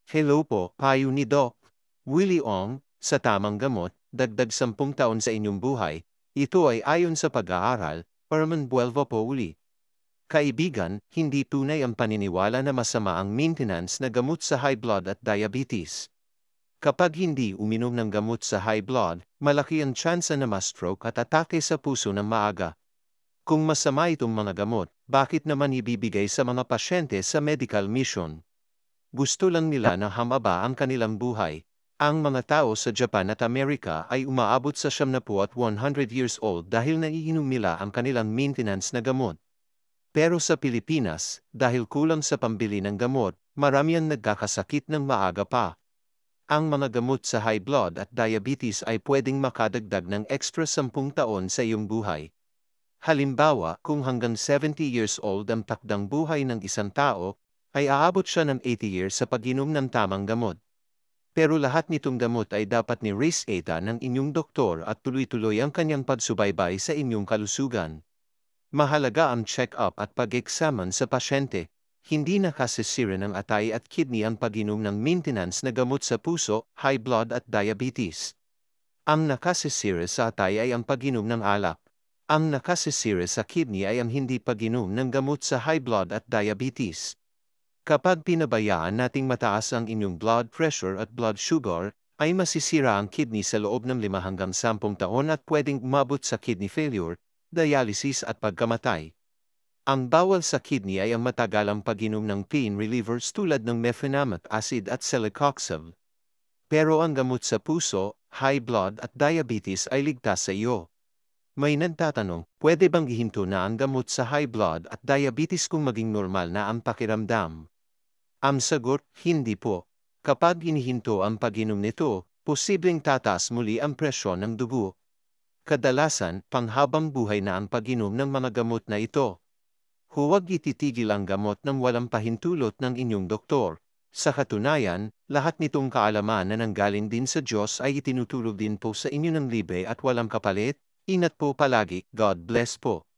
Hello po, payo ni Doc. Willie Ong, sa tamang gamot, dagdag 10 taon sa inyong buhay. Ito ay ayon sa pag-aaral, Herman Buelva po uli. Kaibigan, hindi tunay ang paniniwala na masama ang maintenance na gamot sa high blood at diabetes. Kapag hindi uminom ng gamot sa high blood, malaki ang tsansa na ma-stroke at atake sa puso ng maaga. Kung masama itong mga gamot, bakit naman ibibigay sa mga pasyente sa medical mission? Gusto lang nila na humaba ang kanilang buhay. Ang mga tao sa Japan at Amerika ay umaabot sa 70 at 100 years old dahil naiinom nila ang kanilang maintenance na gamot. Pero sa Pilipinas, dahil kulang sa pambili ng gamot, marami ang nagkakasakit ng maaga pa. Ang mga gamot sa high blood at diabetes ay pwedeng makadagdag ng extra 10 taon sa iyong buhay. Halimbawa, kung hanggang 70 years old ang takdang buhay ng isang tao, ay aabot siya ng 80 years sa pag-inom ng tamang gamot. Pero lahat nitong gamot ay dapat ni-reseta ng inyong doktor at tuloy-tuloy ang kanyang pagsubaybay sa inyong kalusugan. Mahalaga ang check-up at pag-eksaman sa pasyente. Hindi nakasisira ng atay at kidney ang pag-inom ng maintenance na gamot sa puso, high blood at diabetes. Ang nakasisira sa atay ay ang pag-inom ng alak. Ang nakasisira sa kidney ay ang hindi pag-inom ng gamot sa high blood at diabetes. Kapag pinabayaan nating mataas ang inyong blood pressure at blood sugar, ay masisira ang kidney sa loob ng 5 hanggang 10 taon at pwedeng umabot sa kidney failure, dialysis at pagkamatay. Ang bawal sa kidney ay ang matagalang pag-inom ng pain relievers tulad ng mefenamic acid at celecoxib. Pero ang gamot sa puso, high blood at diabetes ay ligtas sa iyo. May nagtatanong, pwede bang ihinto na ang gamot sa high blood at diabetes kung maging normal na ang pakiramdam? Ang sagot, hindi po. Kapag inihinto ang pag-inom nito, posibleng tataas muli ang presyon ng dugo. Kadalasan, panghabang buhay na ang pag-inom ng mga gamot na ito. Huwag ititigil ang gamot ng walang pahintulot ng inyong doktor. Sa katunayan, lahat nitong kaalaman na nanggaling din sa Diyos ay itinutulog din po sa inyo ng libre at walang kapalit. Ingat po palagi, God bless po.